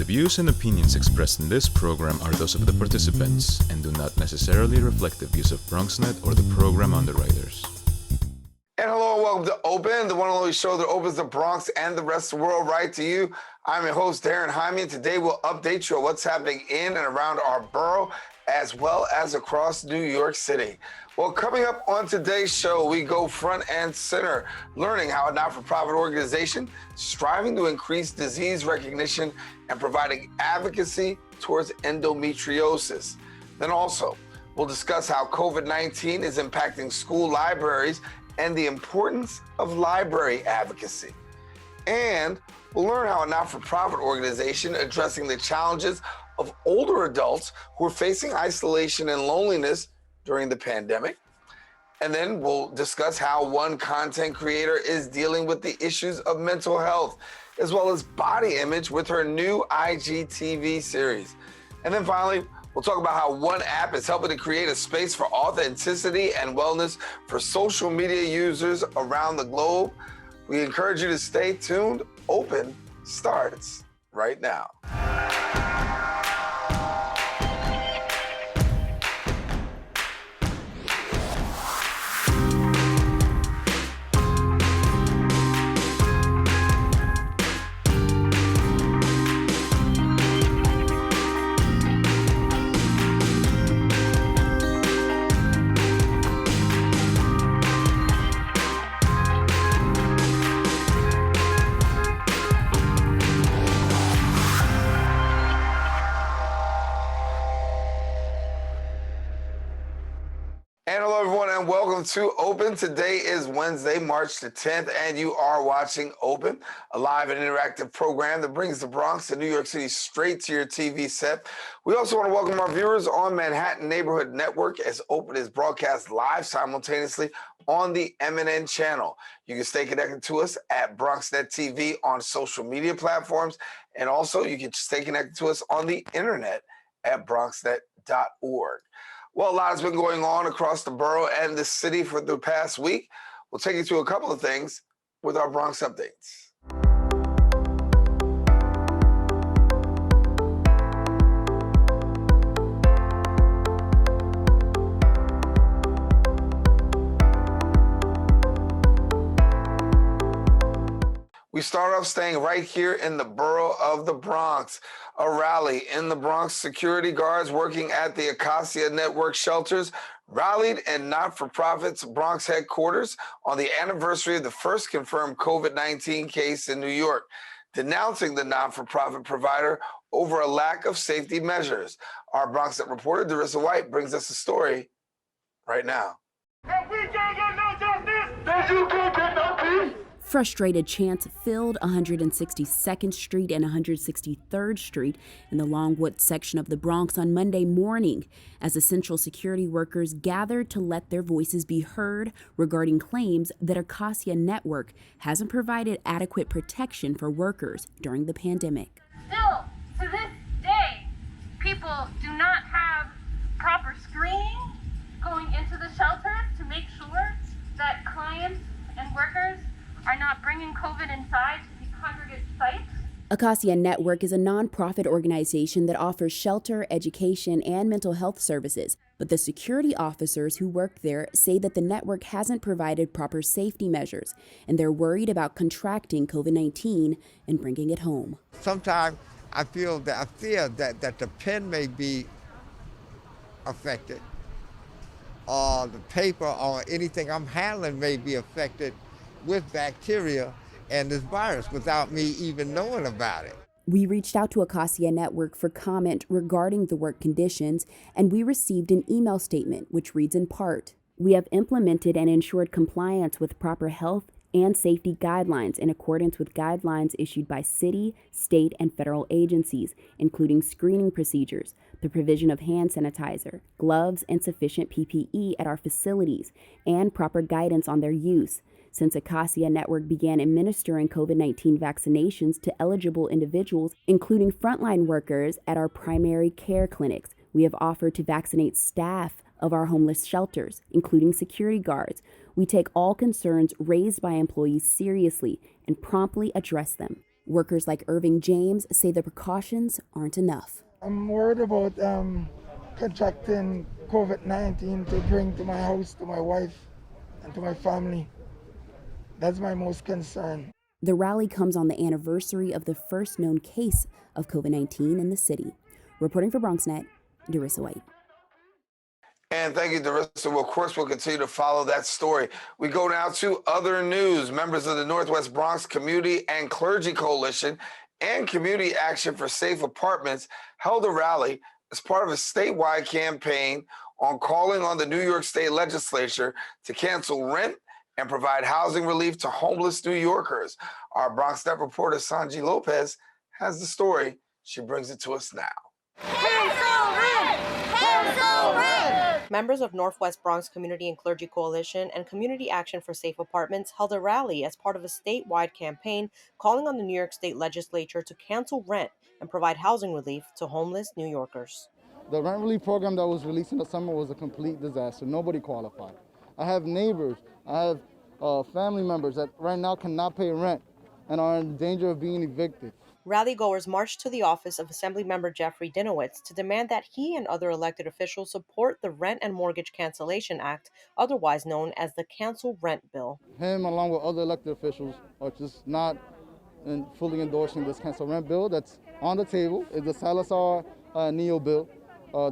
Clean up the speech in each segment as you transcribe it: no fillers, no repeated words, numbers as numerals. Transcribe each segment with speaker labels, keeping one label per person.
Speaker 1: views and opinions expressed in this program are those of the participants and do not necessarily reflect the views of BronxNet or the program underwriters.
Speaker 2: And hello and welcome to Open, the one and only show that opens the Bronx and the rest of the world right to you. I'm your host, Darren Hyman. Today we'll update you on what's happening in and around our borough, as well as across New York City. Well, coming up on today's show, we go front and center, learning how a not-for-profit organization striving to increase disease recognition and providing advocacy towards endometriosis. Then also, we'll discuss how COVID-19 is impacting school libraries and the importance of library advocacy. And we'll learn how a not-for-profit organization addressing the challenges of older adults who are facing isolation and loneliness during the pandemic. And then we'll discuss how one content creator is dealing with the issues of mental health, as well as body image with her new IGTV series. And then finally, we'll talk about how one app is helping to create a space for authenticity and wellness for social media users around the globe. We encourage you to stay tuned. Open starts right now. And hello, everyone, and welcome to Open. Today is Wednesday, March the 10th, and you are watching Open, a live and interactive program that brings the Bronx to New York City straight to your TV set. We also want to welcome our viewers on Manhattan Neighborhood Network, as Open is broadcast live simultaneously on the MNN channel. You can stay connected to us at BronxNet TV on social media platforms, and also you can stay connected to us on the internet at bronxnet.org. Well, a lot has been going on across the borough and the city for the past week. We'll take you through a couple of things with our Bronx updates. We start off staying right here in the borough of the Bronx. A rally in the Bronx, security guards working at the Acacia Network shelters rallied in not-for-profit's Bronx headquarters on the anniversary of the first confirmed COVID-19 case in New York, denouncing the not-for-profit provider over a lack of safety measures. Our BronxNet reporter, Darissa White, brings us the story right now.
Speaker 3: If we can't get no justice, then you can't get no peace.
Speaker 4: Frustrated chants filled 162nd Street and 163rd Street in the Longwood section of the Bronx on Monday morning as essential security workers gathered to let their voices be heard regarding claims that Acacia Network hasn't provided adequate protection for workers during the pandemic.
Speaker 5: Still, to this day, people do not have proper screening going into the shelters to make sure that clients and workers are not bringing COVID inside to these congregate sites.
Speaker 4: Acacia Network is a nonprofit organization that offers shelter, education, and mental health services. But the security officers who work there say that the network hasn't provided proper safety measures, and they're worried about contracting COVID-19 and bringing it home.
Speaker 6: Sometimes I fear that the pen may be affected, or the paper or anything I'm handling may be affected with bacteria and this virus without me even knowing about it.
Speaker 4: We reached out to Acacia Network for comment regarding the work conditions, and we received an email statement which reads in part, "We have implemented and ensured compliance with proper health and safety guidelines in accordance with guidelines issued by city, state, and federal agencies, including screening procedures, the provision of hand sanitizer, gloves, and sufficient PPE at our facilities, and proper guidance on their use. Since Acacia Network began administering COVID-19 vaccinations to eligible individuals, including frontline workers at our primary care clinics, we have offered to vaccinate staff of our homeless shelters, including security guards. We take all concerns raised by employees seriously and promptly address them." Workers like Irving James say the precautions aren't enough.
Speaker 7: I'm worried about contracting COVID-19 to bring to my house, to my wife, and to my family. That's my most concern.
Speaker 4: The rally comes on the anniversary of the first known case of COVID-19 in the city. Reporting for BronxNet, Darissa White.
Speaker 2: And thank you, Darissa. Well, of course, we'll continue to follow that story. We go now to other news. Members of the Northwest Bronx Community and Clergy Coalition and Community Action for Safe Apartments held a rally as part of a statewide campaign on calling on the New York State Legislature to cancel rent and provide housing relief to homeless New Yorkers. Our BronxNet reporter, Sanji Lopez, has the story. She brings it to us now.
Speaker 8: Cancel rent! Cancel rent! Members of Northwest Bronx Community and Clergy Coalition and Community Action for Safe Apartments held a rally as part of a statewide campaign calling on the New York State Legislature to cancel rent and provide housing relief to homeless New Yorkers.
Speaker 9: The rent relief program that was released in the summer was a complete disaster. Nobody qualified. I have neighbors, I have family members that right now cannot pay rent and are in danger of being evicted.
Speaker 8: Rallygoers marched to the office of Assemblymember Jeffrey Dinowitz to demand that he and other elected officials support the Rent and Mortgage Cancellation Act, otherwise known as the Cancel Rent Bill.
Speaker 9: Him, along with other elected officials, are just not fully endorsing this Cancel Rent Bill that's on the table. It's the Salazar-Neo bill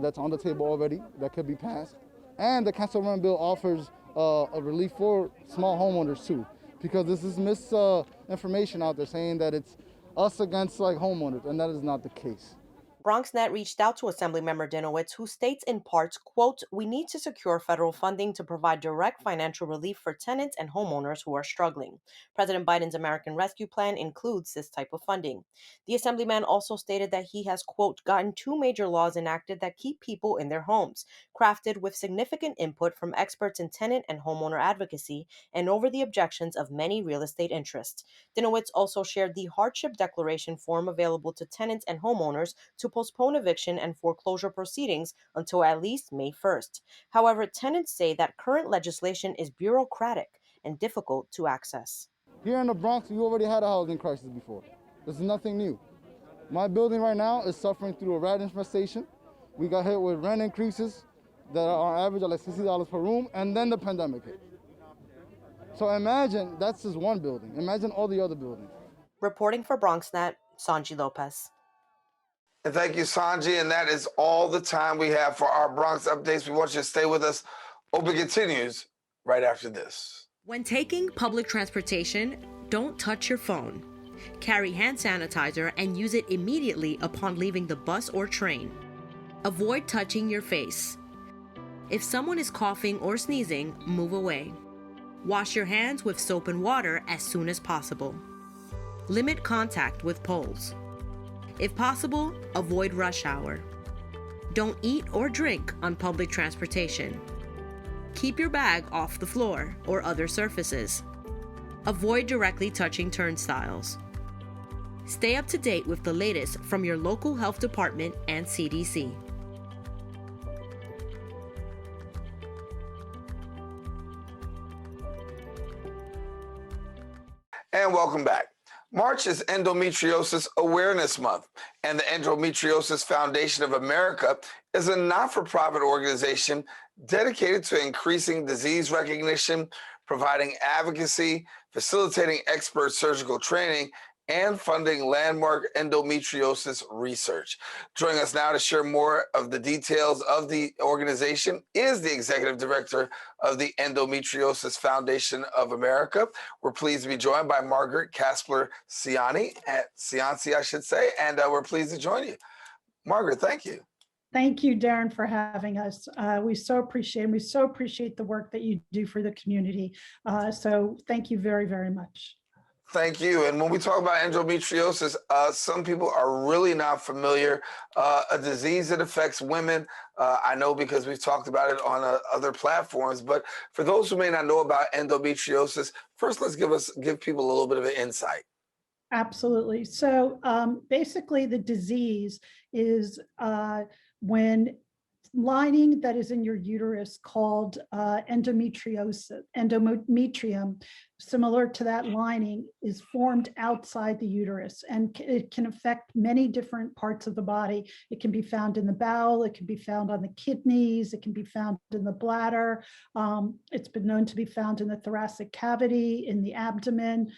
Speaker 9: that's on the table already that could be passed. And the Cancel Rent Bill offers a relief for small homeowners too, because this is misinformation out there saying that it's us against homeowners, and that is not the case.
Speaker 8: BronxNet reached out to Assemblymember Dinowitz, who states in parts, quote, "We need to secure federal funding to provide direct financial relief for tenants and homeowners who are struggling. President Biden's American Rescue Plan includes this type of funding." The Assemblyman also stated that he has, quote, "gotten 2 major laws enacted that keep people in their homes, crafted with significant input from experts in tenant and homeowner advocacy and over the objections of many real estate interests." Dinowitz also shared the hardship declaration form available to tenants and homeowners to postpone eviction and foreclosure proceedings until at least May 1st. However, tenants say that current legislation is bureaucratic and difficult to access.
Speaker 9: Here in the Bronx, we already had a housing crisis before. This is nothing new. My building right now is suffering through a rat infestation. We got hit with rent increases that are on average of $60 per room, and then the pandemic hit. So imagine, that's just one building. Imagine all the other buildings.
Speaker 8: Reporting for BronxNet, Sanji Lopez.
Speaker 2: And thank you, Sanji. And that is all the time we have for our Bronx updates. We want you to stay with us. Open continues right after this.
Speaker 10: When taking public transportation, don't touch your phone. Carry hand sanitizer and use it immediately upon leaving the bus or train. Avoid touching your face. If someone is coughing or sneezing, move away. Wash your hands with soap and water as soon as possible. Limit contact with poles. If possible, avoid rush hour. Don't eat or drink on public transportation. Keep your bag off the floor or other surfaces. Avoid directly touching turnstiles. Stay up to date with the latest from your local health department and CDC.
Speaker 2: And welcome back. March is Endometriosis Awareness Month, and the Endometriosis Foundation of America is a not-for-profit organization dedicated to increasing disease recognition, providing advocacy, facilitating expert surgical training, and funding landmark endometriosis research. Joining us now to share more of the details of the organization is the Executive Director of the Endometriosis Foundation of America. We're pleased to be joined by Margaret Kasper-Cianci, I should say, and we're pleased to join you. Margaret, thank you.
Speaker 11: Thank you, Darren, for having us. We so appreciate the work that you do for the community. So thank you very, very much.
Speaker 2: Thank you. And when we talk about endometriosis, some people are really not familiar. A disease that affects women. I know because we've talked about it on other platforms. But for those who may not know about endometriosis, first let's give people a little bit of an insight.
Speaker 11: Absolutely. So basically, the disease is when lining that is in your uterus called endometrium similar to that lining, is formed outside the uterus, and it can affect many different parts of the body. It can be found in the bowel, it can be found on the kidneys, it can be found in the bladder. It's been known to be found in the thoracic cavity, in the abdomen.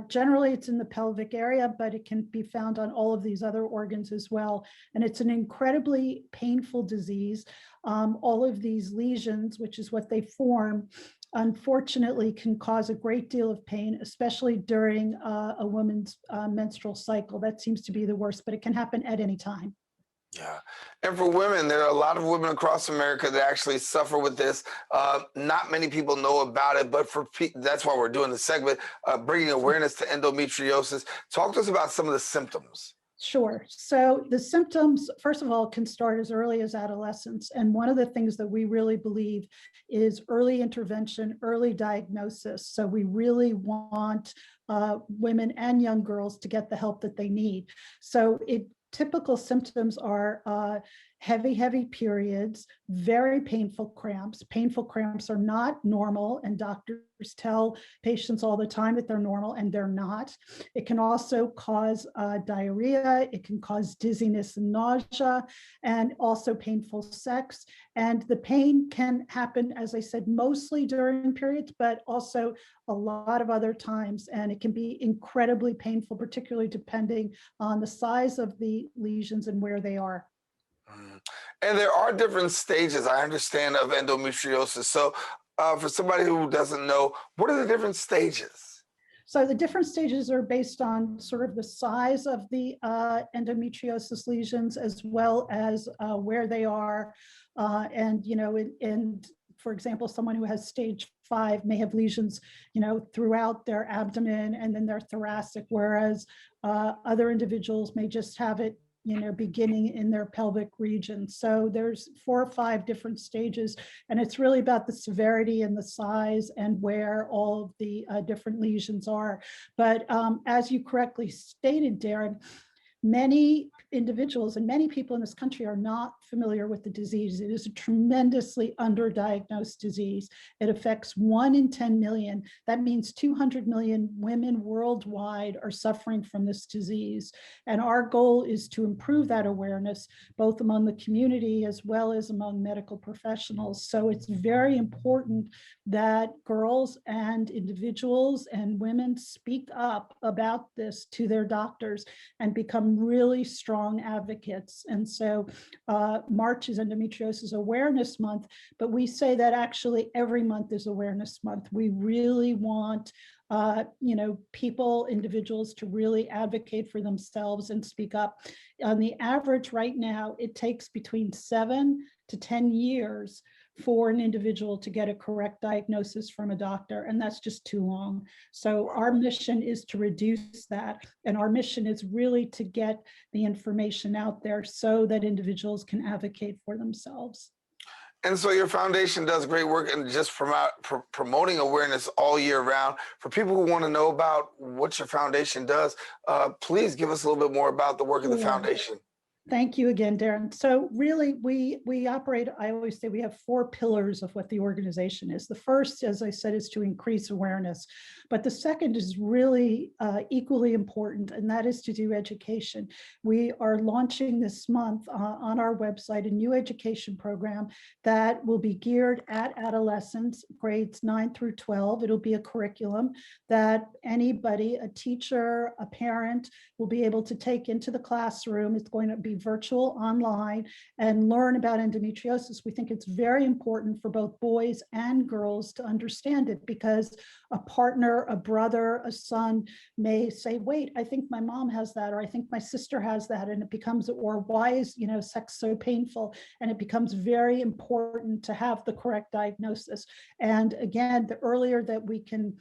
Speaker 11: Generally, it's in the pelvic area, but it can be found on all of these other organs as well. And it's an incredibly painful disease. All of these lesions, which is what they form, unfortunately can cause a great deal of pain, especially during a woman's menstrual cycle. That seems to be the worst, but it can happen at any time.
Speaker 2: Yeah. And for women, there are a lot of women across America that actually suffer with this. Not many people know about it, but that's why we're doing the segment, bringing awareness to endometriosis. Talk to us about some of the symptoms.
Speaker 11: Sure. So the symptoms, first of all, can start as early as adolescence. And one of the things that we really believe is early intervention, early diagnosis. So we really want women and young girls to get the help that they need. So typical symptoms are heavy periods, very painful cramps. Painful cramps are not normal, and doctors tell patients all the time that they're normal, and they're not. It can also cause diarrhea. It can cause dizziness and nausea, and also painful sex. And the pain can happen, as I said, mostly during periods, but also a lot of other times. And it can be incredibly painful, particularly depending on the size of the lesions and where they are.
Speaker 2: And there are different stages, I understand, of endometriosis. So for somebody who doesn't know, what are the different stages?
Speaker 11: So the different stages are based on sort of the size of the endometriosis lesions, as well as where they are. And, for example, someone who has stage 5 may have lesions, throughout their abdomen and then their thoracic, whereas other individuals may just have it beginning in their pelvic region. So there's 4 or 5 different stages, and it's really about the severity and the size and where all of the different lesions are. But as you correctly stated, Darren, many individuals and many people in this country are not familiar with the disease. It is a tremendously underdiagnosed disease. It affects 1 in 10 million. That means 200 million women worldwide are suffering from this disease. And our goal is to improve that awareness, both among the community as well as among medical professionals. So it's very important that girls and individuals and women speak up about this to their doctors and become really strong advocates. And so March is Endometriosis Awareness Month, but we say that actually every month is Awareness Month. We really want individuals to really advocate for themselves and speak up. On the average right now, it takes between 7 to 10 years for an individual to get a correct diagnosis from a doctor, and that's just too long. So our mission is to reduce that, and our mission is really to get the information out there so that individuals can advocate for themselves.
Speaker 2: And so your foundation does great work in just promoting awareness all year round. For people who want to know about what your foundation does, please give us a little bit more about the work of the foundation.
Speaker 11: Thank you again, Darren. So really, we operate, I always say we have 4 pillars of what the organization is. The first, as I said, is to increase awareness. But the second is really equally important, and that is to do education. We are launching this month on our website a new education program that will be geared at adolescents, grades 9 through 12. It'll be a curriculum that anybody, a teacher, a parent, will be able to take into the classroom. It's going to be virtual, online, and learn about endometriosis. We think it's very important for both boys and girls to understand it, because a partner, a brother, a son may say, wait, I think my mom has that, or I think my sister has that, and it becomes, or why is sex so painful? And it becomes very important to have the correct diagnosis. And again, the earlier that we can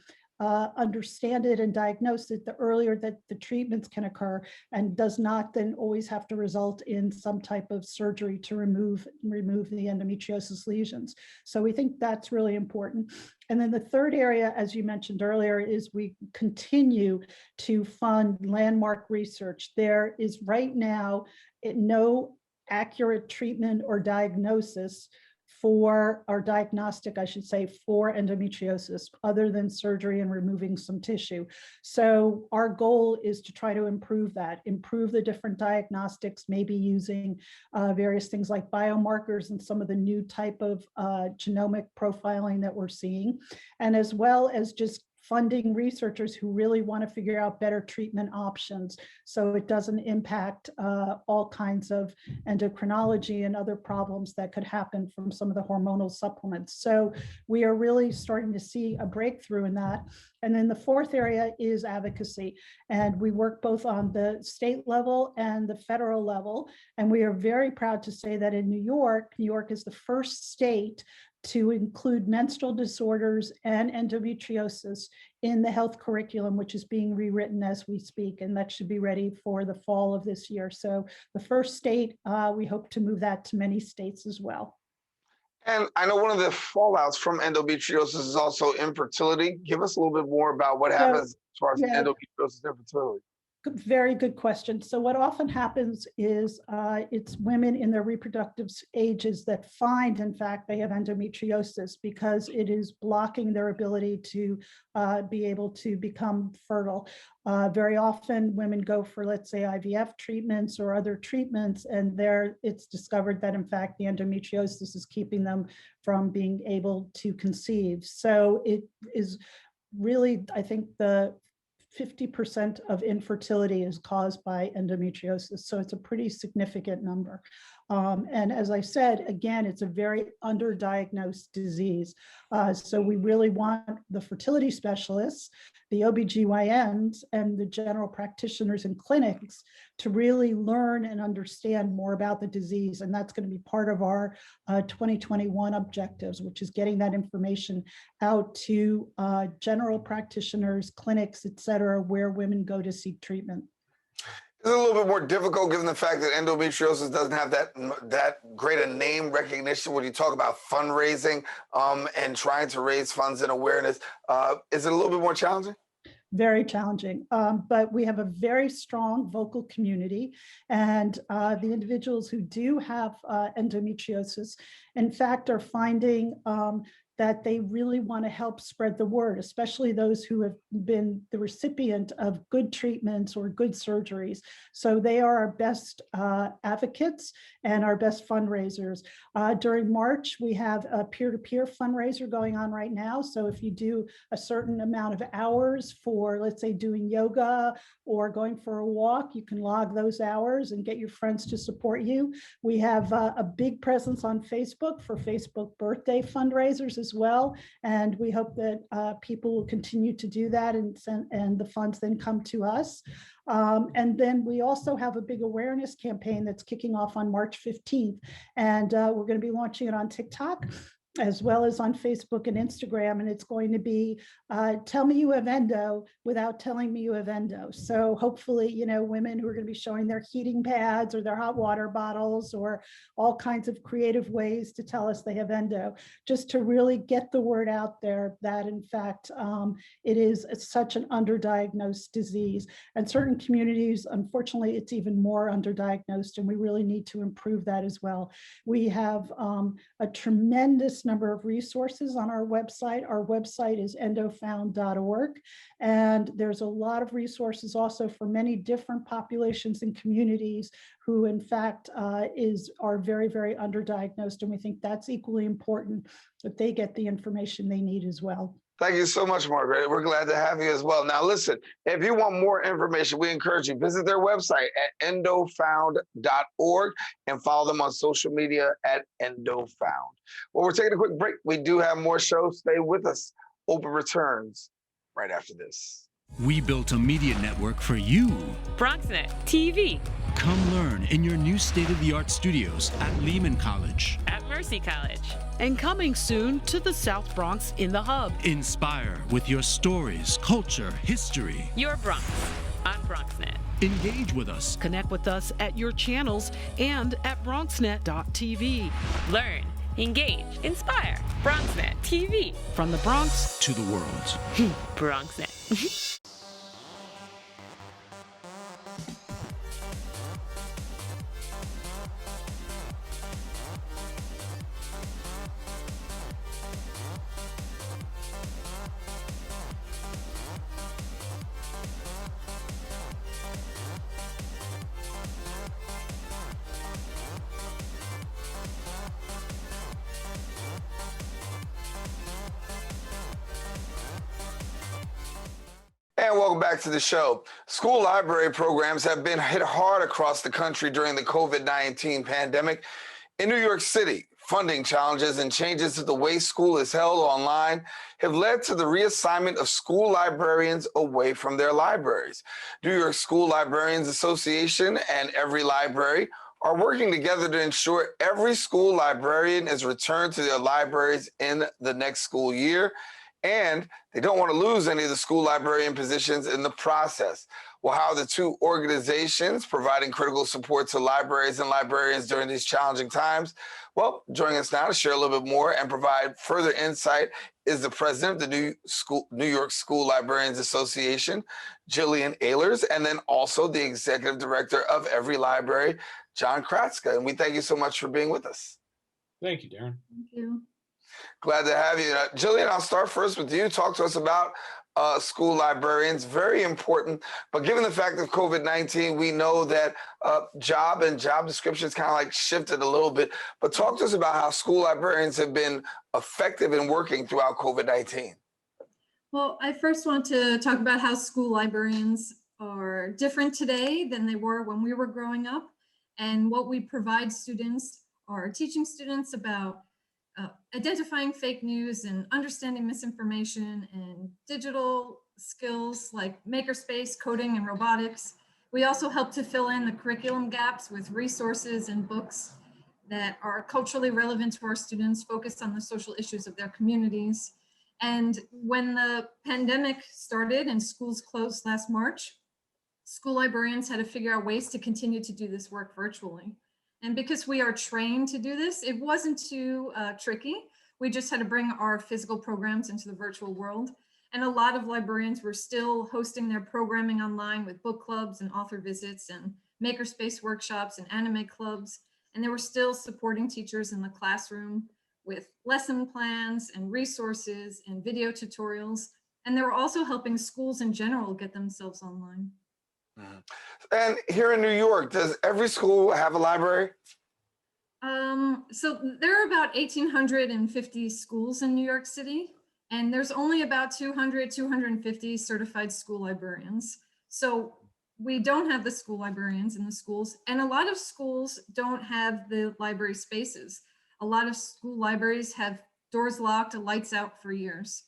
Speaker 11: understand it and diagnose it, the earlier that the treatments can occur, and does not then always have to result in some type of surgery to remove the endometriosis lesions. So we think that's really important. And then the third area, as you mentioned earlier, is we continue to fund landmark research. There is right now no accurate treatment or diagnosis for, or diagnostic, I should say, for endometriosis, other than surgery and removing some tissue. So our goal is to try to improve that, improve the different diagnostics, maybe using various things like biomarkers and some of the new type of genomic profiling that we're seeing, and as well as just funding researchers who really want to figure out better treatment options so it doesn't impact all kinds of endocrinology and other problems that could happen from some of the hormonal supplements. So we are really starting to see a breakthrough in that. And then the fourth area is advocacy. And we work both on the state level and the federal level. And we are very proud to say that in New York is the first state to include menstrual disorders and endometriosis in the health curriculum, which is being rewritten as we speak, and that should be ready for the fall of this year. So the first state, we hope to move that to many states as well.
Speaker 2: And I know one of the fallouts from endometriosis is also infertility. Give us a little bit more about what happens as far as endometriosis and infertility.
Speaker 11: Very good question. So what often happens is it's women in their reproductive ages that find, in fact, they have endometriosis because it is blocking their ability to be able to become fertile. Very often women go for, let's say, IVF treatments or other treatments, and there it's discovered that, in fact, the endometriosis is keeping them from being able to conceive. So it is really, I think, the 50% of infertility is caused by endometriosis. So it's a pretty significant number. And as I said, again, it's a very underdiagnosed disease. So we really want the fertility specialists, the OBGYNs, and the general practitioners in clinics to really learn and understand more about the disease. And that's going to be part of our 2021 objectives, which is getting that information out to general practitioners, clinics, et cetera, where women go to seek treatment.
Speaker 2: It's a little bit more difficult given the fact that endometriosis doesn't have that great a name recognition when you talk about fundraising and trying to raise funds and awareness. Is it a little bit more challenging?
Speaker 11: Very challenging, but we have a very strong vocal community, and the individuals who do have endometriosis, in fact, are finding that they really want to help spread the word, especially those who have been the recipient of good treatments or good surgeries. So they are our best advocates and our best fundraisers. During March, we have a peer-to-peer fundraiser going on right now. So if you do a certain amount of hours for, let's say, doing yoga or going for a walk, you can log those hours and get your friends to support you. We have a big presence on Facebook for Facebook birthday fundraisers as well. And we hope that people will continue to do that and the funds then come to us. And then we also have a big awareness campaign that's kicking off on March 15th. And we're going to be launching it on TikTok, as well as on Facebook and Instagram. And it's going to be, tell me you have endo without telling me you have endo. So hopefully, you know, women who are going to be showing their heating pads or their hot water bottles or all kinds of creative ways to tell us they have endo, just to really get the word out there that, in fact, it is such an underdiagnosed disease. And certain communities, unfortunately, it's even more underdiagnosed, and we really need to improve that as well. We have a tremendous number of resources on our website. Our website is endofound.org, and there's a lot of resources also for many different populations and communities who, in fact, are very, very underdiagnosed, and we think that's equally important that they get the information they need as well.
Speaker 2: Thank you so much, Margaret. We're glad to have you as well. Now, listen, if you want more information, we encourage you visit their website at endofound.org and follow them on social media at endofound. Well, we're taking a quick break. We do have more shows. Stay with us. Open returns right after this.
Speaker 12: We built a media network for you.
Speaker 13: BronxNet TV.
Speaker 12: Come learn in your new state-of-the-art studios at Lehman College.
Speaker 13: At Mercy College.
Speaker 14: And coming soon to the South Bronx in the Hub.
Speaker 12: Inspire with your stories, culture, history.
Speaker 13: Your Bronx on BronxNet.
Speaker 12: Engage with us.
Speaker 14: Connect with us at your channels and at BronxNet.tv.
Speaker 13: Learn, engage, inspire. BronxNet TV.
Speaker 14: From the Bronx
Speaker 12: to the world.
Speaker 13: BronxNet.
Speaker 2: And welcome back to the show. School library programs have been hit hard across the country during the COVID-19 pandemic. In New York City, funding challenges and changes to the way school is held online have led to the reassignment of school librarians away from their libraries. New York School Librarians Association and Every Library are working together to ensure every school librarian is returned to their libraries in the next school year. And they don't want to lose any of the school librarian positions in the process. Well, how are the two organizations providing critical support to libraries and librarians during these challenging times? Well, joining us now to share a little bit more and provide further insight is the president of the New York School Librarians Association, Jillian Ehlers, and then also the executive director of Every Library, John Kratzka. And we thank you so much for being with us.
Speaker 15: Thank you, Darren.
Speaker 11: Thank you.
Speaker 2: Glad to have you. Jillian, I'll start first with you. Talk to us about school librarians. Very important. But given the fact of COVID-19, we know that job and job descriptions kind of like shifted a little bit. But talk to us about how school librarians have been effective in working throughout COVID-19.
Speaker 16: Well, I first want to talk about how school librarians are different today than they were when we were growing up, and what we provide students or teaching students about identifying fake news and understanding misinformation and digital skills like makerspace, coding, and robotics. We also help to fill in the curriculum gaps with resources and books that are culturally relevant to our students, focused on the social issues of their communities. And when the pandemic started and schools closed last March, school librarians had to figure out ways to continue to do this work virtually. And because we are trained to do this, it wasn't too tricky. We just had to bring our physical programs into the virtual world. And a lot of librarians were still hosting their programming online with book clubs and author visits and makerspace workshops and anime clubs. And they were still supporting teachers in the classroom with lesson plans and resources and video tutorials. And they were also helping schools in general get themselves online.
Speaker 2: Mm-hmm. And here in New York, does every school have a library?
Speaker 16: So there are about 1,850 schools in New York City, and there's only about 250 certified school librarians. So we don't have the school librarians in the schools, and a lot of schools don't have the library spaces. A lot of school libraries have doors locked, lights out for years.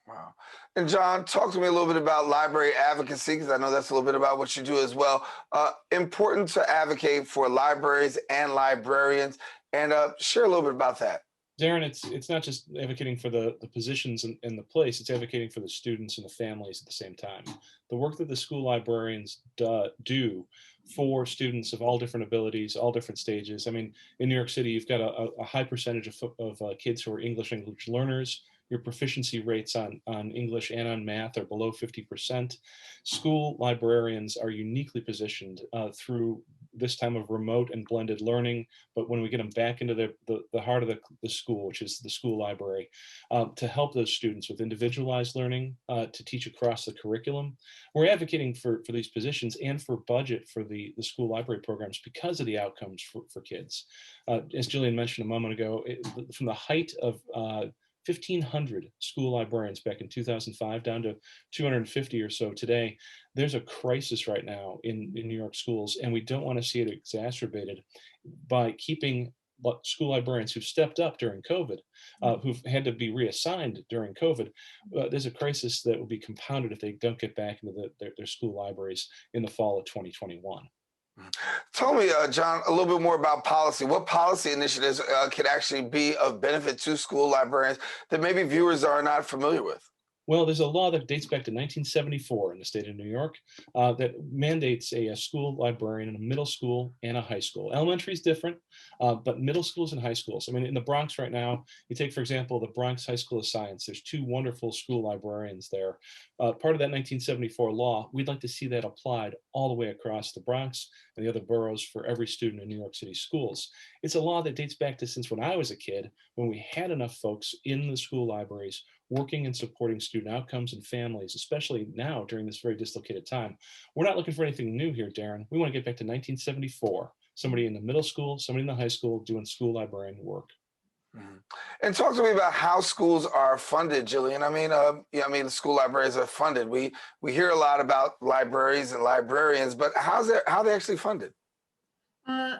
Speaker 2: Wow. And John, talk to me a little bit about library advocacy, because I know that's a little bit about what you do as well. Important to advocate for libraries and librarians, and share a little bit about that.
Speaker 15: Darren, it's not just advocating for the positions in the place, it's advocating for the students and the families at the same time. The work that the school librarians do for students of all different abilities, all different stages. I mean, in New York City, you've got a high percentage of kids who are English language learners. Your proficiency rates on English and on math are below 50%. School librarians are uniquely positioned through this time of remote and blended learning, but when we get them back into the heart of the school, which is the school library, to help those students with individualized learning, to teach across the curriculum. We're advocating for these positions and for budget for the school library programs because of the outcomes for kids. As Jillian mentioned a moment ago, from the height of 1,500 school librarians back in 2005 down to 250 or so today. There's a crisis right now in New York schools, and we don't want to see it exacerbated by keeping school librarians who've stepped up during COVID, who've had to be reassigned during COVID. There's a crisis that will be compounded if they don't get back into their school libraries in the fall of 2021.
Speaker 2: Tell me, John, a little bit more about policy. What policy initiatives could actually be of benefit to school librarians that maybe viewers are not familiar with?
Speaker 15: Well, there's a law that dates back to 1974 in the state of New York that mandates a school librarian in a middle school and a high school. Elementary is different, but middle schools and high schools. I mean, in the Bronx right now, you take, for example, the Bronx High School of Science. There's two wonderful school librarians there. Part of that 1974 law, we'd like to see that applied all the way across the Bronx and the other boroughs for every student in New York City schools. It's a law that dates back to since when I was a kid, when we had enough folks in the school libraries working and supporting student outcomes and families, especially now during this very dislocated time. We're not looking for anything new here, Darren. We want to get back to 1974. Somebody in the middle school, somebody in the high school doing school librarian work.
Speaker 2: Mhm. And talk to me about how schools are funded, Jillian. The school libraries are funded. We hear a lot about libraries and librarians, but how are they actually funded?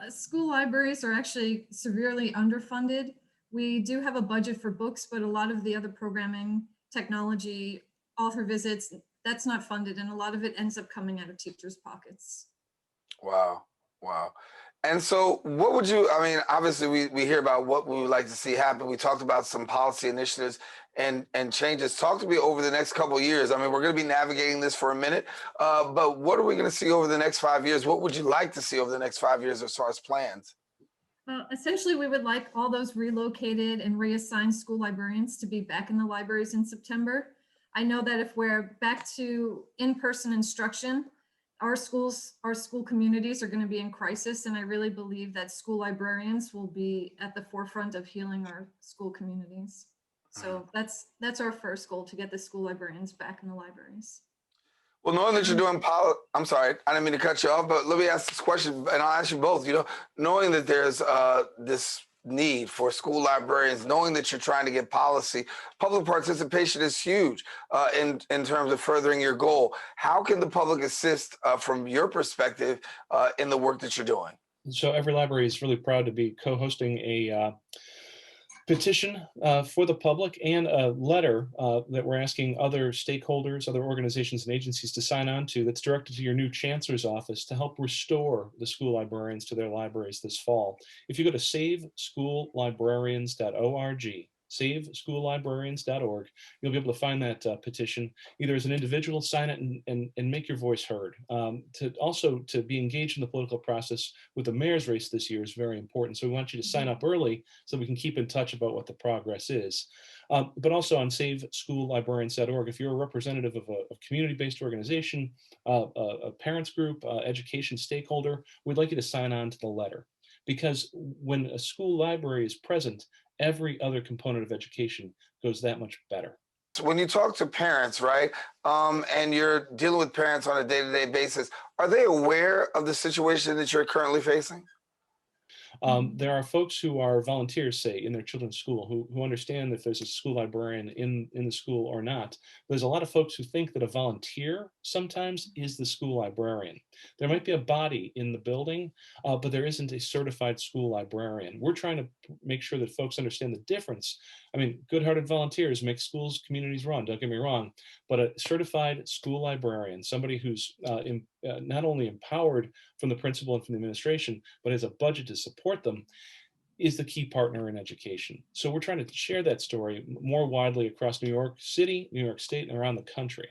Speaker 16: School libraries are actually severely underfunded. We do have a budget for books, but a lot of the other programming, technology, author visits, that's not funded, and a lot of it ends up coming out of teachers' pockets.
Speaker 2: Wow. Wow. And so what would you, obviously we hear about what we would like to see happen. We talked about some policy initiatives and changes. Talk to me over the next couple of years. We're going to be navigating this for a minute, but what are we going to see over the next 5 years? What would you like to see over the next 5 years as far as plans?
Speaker 16: Essentially, we would like all those relocated and reassigned school librarians to be back in the libraries in September. I know that if we're back to in-person instruction, our school communities are going to be in crisis, and I really believe that school librarians will be at the forefront of healing our school communities. So that's our first goal, to get the school librarians back in the libraries.
Speaker 2: Well, knowing that you're doing I'm sorry, I didn't mean to cut you off, but let me ask this question, and I'll ask you both. Knowing that there's this need for school librarians, knowing that you're trying to get policy, public participation is huge in terms of furthering your goal. How can the public assist from your perspective in the work that you're doing?
Speaker 15: So every library is really proud to be co-hosting a petition for the public and a letter that we're asking other stakeholders, other organizations and agencies to sign on to, that's directed to your new chancellor's office to help restore the school librarians to their libraries this fall. If you go to saveschoollibrarians.org, saveschoollibrarians.org, you'll be able to find that petition, either as an individual, sign it and make your voice heard. To be engaged in the political process with the mayor's race this year is very important. So we want you to sign up early so we can keep in touch about what the progress is. But also on saveschoollibrarians.org, if you're a representative of a community-based organization, a parents group, education stakeholder, we'd like you to sign on to the letter. Because when a school library is present, every other component of education goes that much better.
Speaker 2: When you talk to parents, right, and you're dealing with parents on a day-to-day basis, are they aware of the situation that you're currently facing?
Speaker 15: There are folks who are volunteers, say, in their children's school who understand if there's a school librarian in the school or not. There's a lot of folks who think that a volunteer sometimes is the school librarian. There might be a body in the building, but there isn't a certified school librarian. We're trying to make sure that folks understand the difference. Good-hearted volunteers make schools, communities run, don't get me wrong, but a certified school librarian, somebody who's not only empowered from the principal and from the administration, but has a budget to support them, is the key partner in education. So we're trying to share that story more widely across New York City, New York State, and around the country.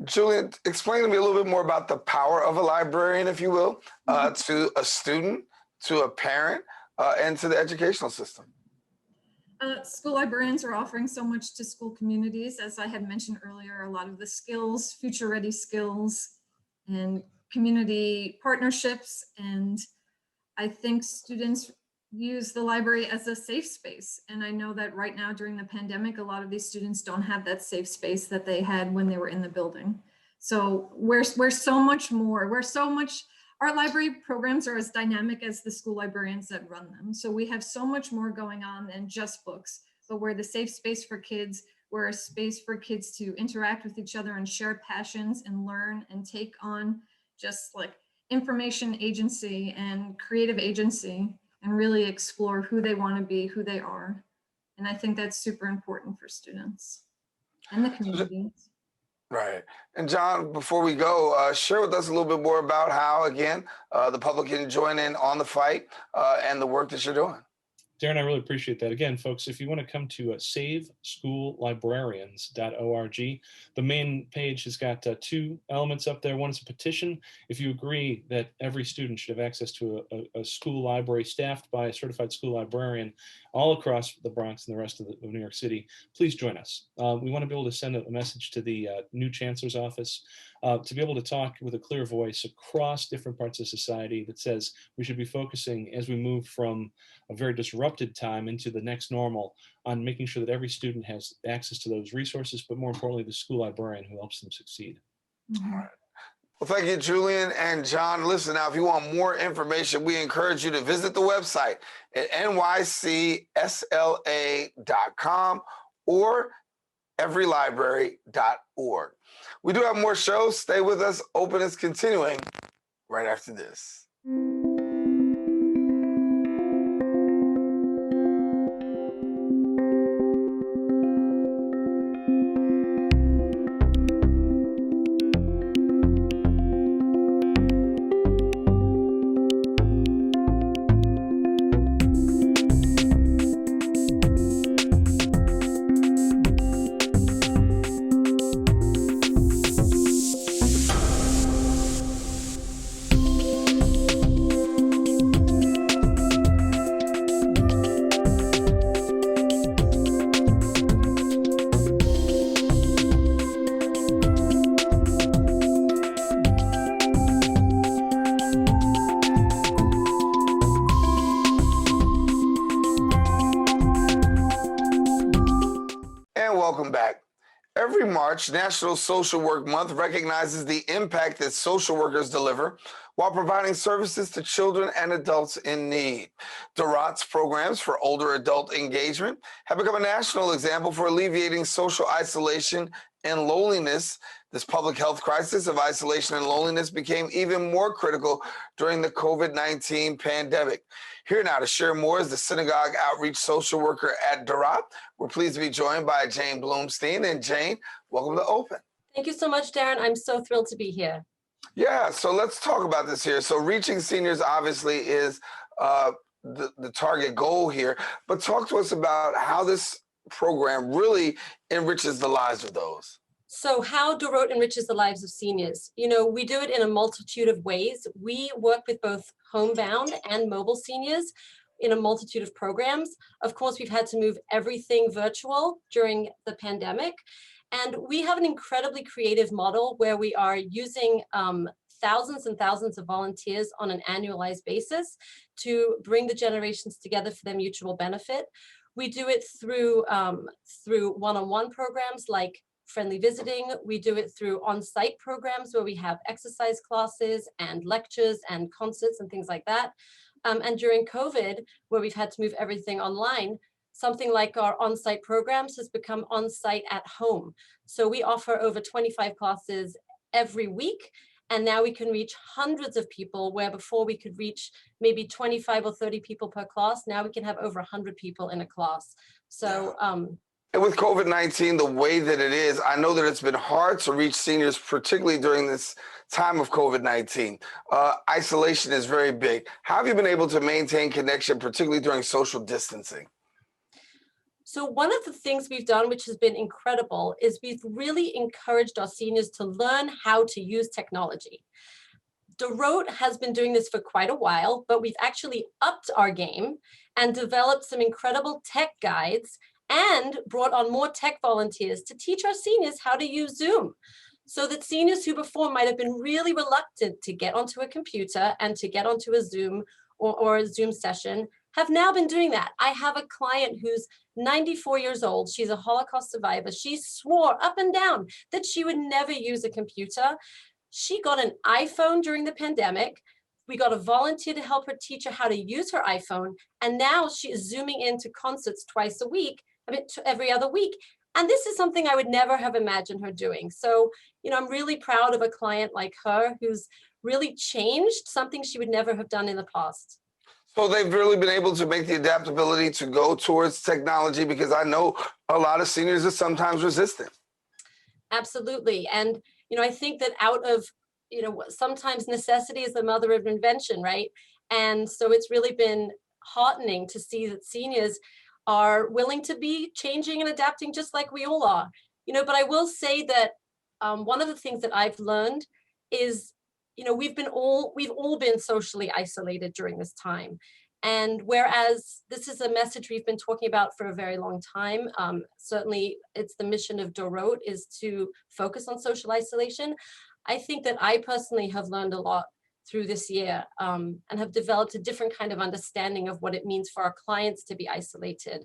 Speaker 2: Julian, explain to me a little bit more about the power of a librarian, if you will, to a student, to a parent, and to the educational system.
Speaker 16: School librarians are offering so much to school communities. As I had mentioned earlier, a lot of the skills, future-ready skills, and community partnerships. And I think students use the library as a safe space. And I know that right now during the pandemic, a lot of these students don't have that safe space that they had when they were in the building. So we're so much more, our library programs are as dynamic as the school librarians that run them. So we have so much more going on than just books, but we're the safe space for kids. We're a space for kids to interact with each other and share passions and learn and take on just like information agency and creative agency and really explore who they want to be, who they are. And I think that's super important for students and the communities.
Speaker 2: Right. And John, before we go, share with us a little bit more about how, again, the public can join in on the fight and the work that you're doing.
Speaker 15: Darren, I really appreciate that. Again, folks, if you want to come to saveschoollibrarians.org, the main page has got two elements up there. One is a petition. If you agree that every student should have access to a school library staffed by a certified school librarian all across the Bronx and the rest of New York City, please join us. We want to be able to send a message to the new chancellor's office to be able to talk with a clear voice across different parts of society that says we should be focusing, as we move from a very disrupted time into the next normal, on making sure that every student has access to those resources, but more importantly, the school librarian who helps them succeed.
Speaker 2: All right. Well, thank you, Julian and John. Listen, now, if you want more information, we encourage you to visit the website at nycsla.com or everylibrary.org. We do have more shows. Stay with us. Open is continuing right after this. Welcome back. Every March, National Social Work Month recognizes the impact that social workers deliver while providing services to children and adults in need. Durant's programs for older adult engagement have become a national example for alleviating social isolation and loneliness. This public health crisis of isolation and loneliness became even more critical during the COVID-19 pandemic. Here now to share more is the synagogue outreach social worker at Durant. We're pleased to be joined by Jane Bloomstein. And Jane, welcome to Open.
Speaker 17: Thank you so much, Darren. I'm so thrilled to be here.
Speaker 2: Yeah, so let's talk about this here. So reaching seniors obviously is the target goal here, but talk to us about how this program really enriches the lives of those.
Speaker 17: So how Dorot enriches the lives of seniors? You know, we do it in a multitude of ways. We work with both homebound and mobile seniors in a multitude of programs. Of course, we've had to move everything virtual during the pandemic. And we have an incredibly creative model where we are using thousands and thousands of volunteers on an annualized basis to bring the generations together for their mutual benefit. We do it through one-on-one programs like friendly visiting. We do it through on-site programs where we have exercise classes and lectures and concerts and things like that. And during COVID, where we've had to move everything online, something like our on-site programs has become on-site at home. So we offer over 25 classes every week. And now we can reach hundreds of people where before we could reach maybe 25 or 30 people per class. Now we can have over 100 people in a class. So,
Speaker 2: and with COVID-19, the way that it is, I know that it's been hard to reach seniors, particularly during this time of COVID-19. Isolation is very big. How have you been able to maintain connection, particularly during social distancing?
Speaker 17: So one of the things we've done, which has been incredible, is we've really encouraged our seniors to learn how to use technology. Dorot has been doing this for quite a while, but we've actually upped our game and developed some incredible tech guides and brought on more tech volunteers to teach our seniors how to use Zoom, so that seniors who before might have been really reluctant to get onto a computer and to get onto a Zoom or a Zoom session have now been doing that. I have a client who's 94 years old. She's a Holocaust survivor. She swore up and down that she would never use a computer. She got an iPhone during the pandemic. We got a volunteer to help her teach her how to use her iPhone. And now she is Zooming into concerts twice a week, every other week. And this is something I would never have imagined her doing. So, you know, I'm really proud of a client like her who's really changed something she would never have done in the past.
Speaker 2: So they've really been able to make the adaptability to go towards technology, because I know a lot of seniors are sometimes resistant.
Speaker 17: Absolutely. And, you know, I think that out of, you know, sometimes necessity is the mother of invention, right? And so it's really been heartening to see that seniors are willing to be changing and adapting just like we all are. You know, but I will say that one of the things that I've learned is, you know, we've all been socially isolated during this time. And whereas this is a message we've been talking about for a very long time, certainly it's the mission of Dorot is to focus on social isolation. I think that I personally have learned a lot through this year and have developed a different kind of understanding of what it means for our clients to be isolated,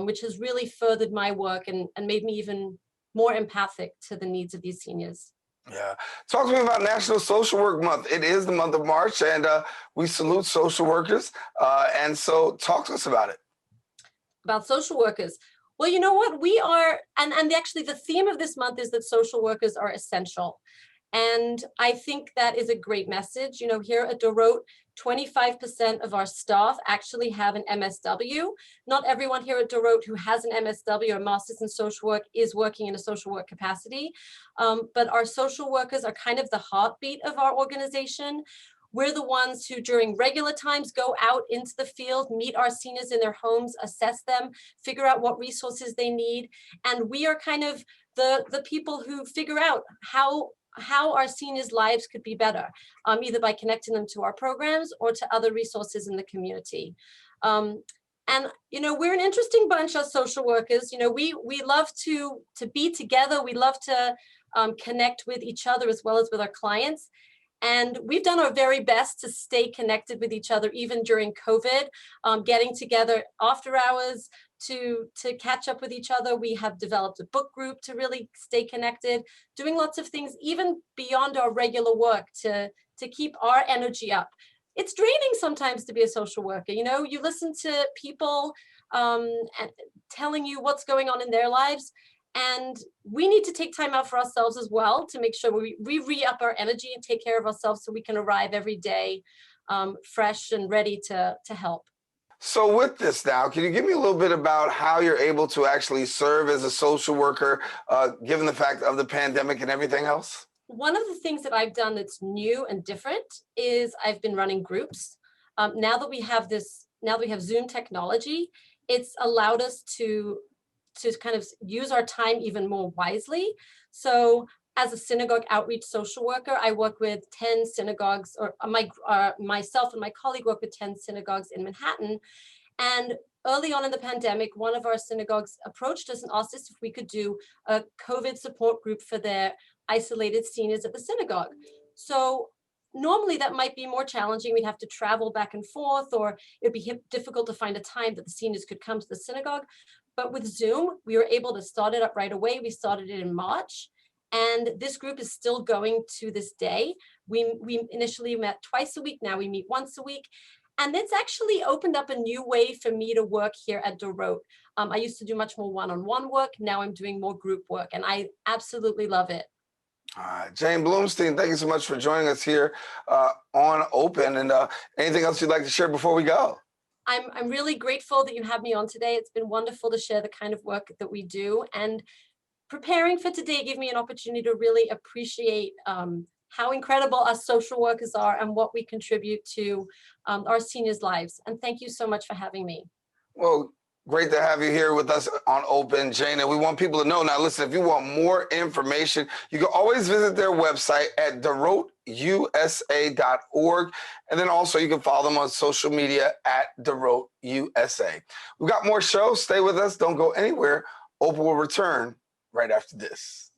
Speaker 17: which has really furthered my work and made me even more empathic to the needs of these seniors.
Speaker 2: Yeah. Talk to me about National Social Work Month. It is the month of March, and we salute social workers. And so talk to us about it.
Speaker 17: About social workers. Well, you know what? We are, and actually the theme of this month is that social workers are essential. And I think that is a great message. You know, here at DeRote, 25% of our staff actually have an MSW. Not everyone here at DeRote who has an MSW or Master's in Social Work is working in a social work capacity. But our social workers are kind of the heartbeat of our organization. We're the ones who during regular times go out into the field, meet our seniors in their homes, assess them, figure out what resources they need. And we are kind of the people who figure out how our seniors' lives could be better, either by connecting them to our programs or to other resources in the community. And, you know, we're an interesting bunch of social workers. You know, we love to be together. We love to connect with each other as well as with our clients. And we've done our very best to stay connected with each other, even during COVID, getting together after hours to catch up with each other. We have developed a book group to really stay connected, doing lots of things, even beyond our regular work to keep our energy up. It's draining sometimes to be a social worker. You know, you listen to people and telling you what's going on in their lives. And we need to take time out for ourselves as well to make sure we re-up our energy and take care of ourselves so we can arrive every day fresh and ready to help.
Speaker 2: So with this now, can you give me a little bit about how you're able to actually serve as a social worker, given the fact of the pandemic and everything else?
Speaker 17: One of the things that I've done that's new and different is I've been running groups. Now that we have Zoom technology, it's allowed us to kind of use our time even more wisely. So as a synagogue outreach social worker, I work with 10 synagogues, or myself and my colleague work with 10 synagogues in Manhattan. And early on in the pandemic, one of our synagogues approached us and asked us if we could do a COVID support group for their isolated seniors at the synagogue. So normally that might be more challenging. We'd have to travel back and forth, or it'd be difficult to find a time that the seniors could come to the synagogue. But with Zoom, we were able to start it up right away. We started it in March, and this group is still going to this day. We initially met twice a week. Now we meet once a week. And it's actually opened up a new way for me to work here at DeRote. I used to do much more one-on-one work. Now I'm doing more group work, and I absolutely love it.
Speaker 2: All right, Jane Bloomstein, thank you so much for joining us here on Open. And anything else you'd like to share before we go?
Speaker 17: I'm really grateful that you have me on today. It's been wonderful to share the kind of work that we do, and preparing for today gave me an opportunity to really appreciate how incredible us social workers are and what we contribute to our seniors' lives. And thank you so much for having me.
Speaker 2: Well, great to have you here with us on Open, Jane. And we want people to know now, listen, if you want more information, you can always visit their website at DeRoteUSA.org. And then also you can follow them on social media at DeRoteUSA. We've got more shows. Stay with us. Don't go anywhere. Open will return right after this.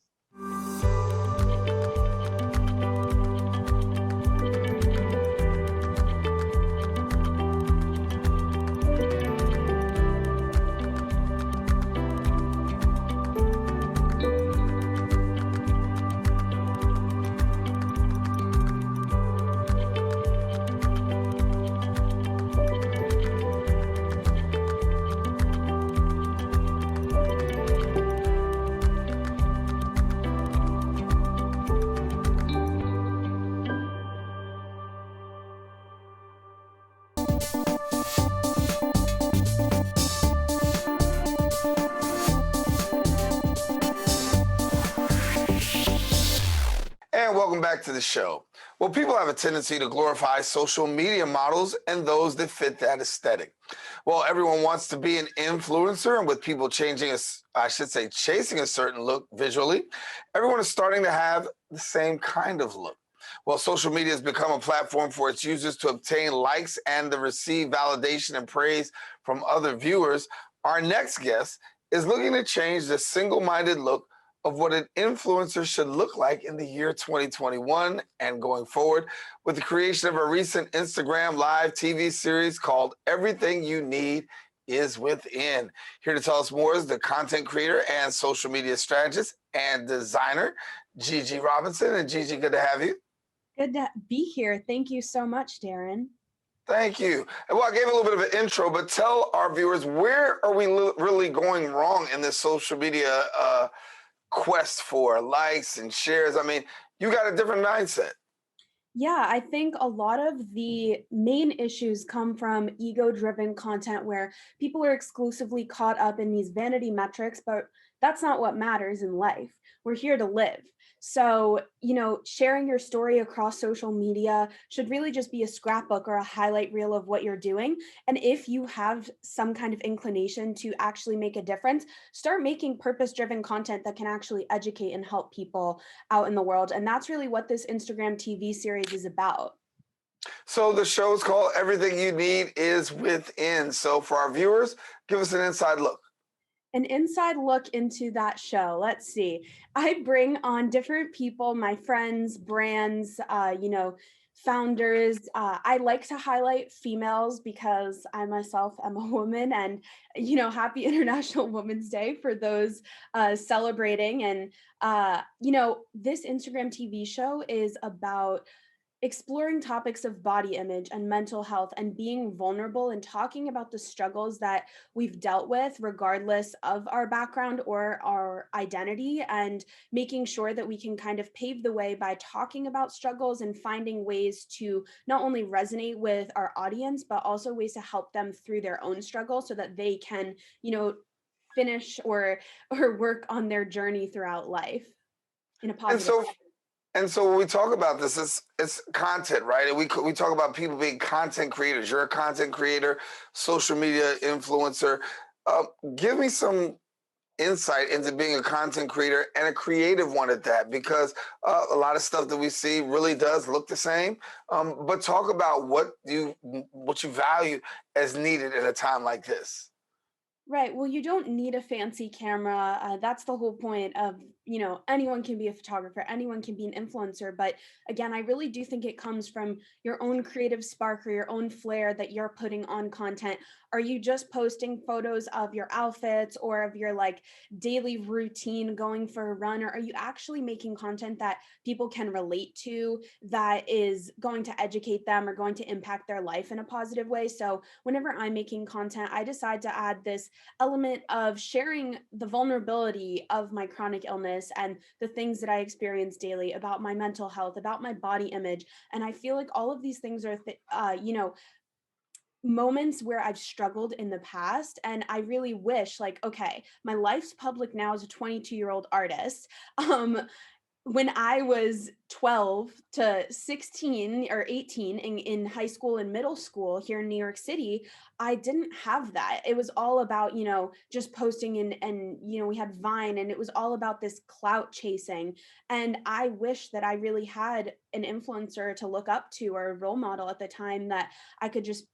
Speaker 2: And welcome back to the show. Well, people have a tendency to glorify social media models and those that fit that aesthetic. Well, everyone wants to be an influencer, and with people chasing a certain look visually, everyone is starting to have the same kind of look. Well, social media has become a platform for its users to obtain likes and to receive validation and praise from other viewers. Our next guest is looking to change the single-minded look of what an influencer should look like in the year 2021 and going forward, with the creation of a recent Instagram live TV series called Everything You Need Is Within. Here to tell us more is the content creator and social media strategist and designer, Gigi Robinson. And Gigi, good to have you.
Speaker 18: Good to be here. Thank you so much, Darren.
Speaker 2: Thank you. And well, I gave a little bit of an intro, but tell our viewers, where are we really going wrong in this social media quest for likes and shares? I mean, you got a different mindset.
Speaker 18: Yeah, I think a lot of the main issues come from ego-driven content where people are exclusively caught up in these vanity metrics, but that's not what matters in life. We're here to live. So, sharing your story across social media should really just be a scrapbook or a highlight reel of what you're doing. And if you have some kind of inclination to actually make a difference, start making purpose-driven content that can actually educate and help people out in the world. And that's really what this Instagram TV series is about.
Speaker 2: So the show is called Everything You Need Is Within. So for our viewers, give us an inside look.
Speaker 18: An inside look into that show. Let's see. I bring on different people, my friends, brands, founders. I like to highlight females because I myself am a woman, and happy International Women's Day for those celebrating. And this Instagram TV show is about exploring topics of body image and mental health and being vulnerable and talking about the struggles that we've dealt with regardless of our background or our identity, and making sure that we can kind of pave the way by talking about struggles and finding ways to not only resonate with our audience, but also ways to help them through their own struggle so that they can, finish or work on their journey throughout life in a positive way.
Speaker 2: And so when we talk about this, it's content, right? And we talk about people being content creators. You're a content creator, social media influencer. Give me some insight into being a content creator and a creative one at that, because a lot of stuff that we see really does look the same. But talk about what you value as needed at a time like this.
Speaker 18: Right. Well, you don't need a fancy camera. That's the whole point of, anyone can be a photographer, anyone can be an influencer. But again, I really do think it comes from your own creative spark or your own flair that you're putting on content. Are you just posting photos of your outfits or of your daily routine going for a run? Or are you actually making content that people can relate to, that is going to educate them or going to impact their life in a positive way? So whenever I'm making content, I decide to add this element of sharing the vulnerability of my chronic illness and the things that I experience daily, about my mental health, about my body image. And I feel like all of these things are, moments where I've struggled in the past. And I really wish okay, my life's public now as a 22-year-old artist. When I was 12 to 16 or 18 in high school and middle school here in New York City, I didn't have that. It was all about, just posting and we had Vine, and it was all about this clout chasing. And I wish that I really had an influencer to look up to or a role model at the time that I could just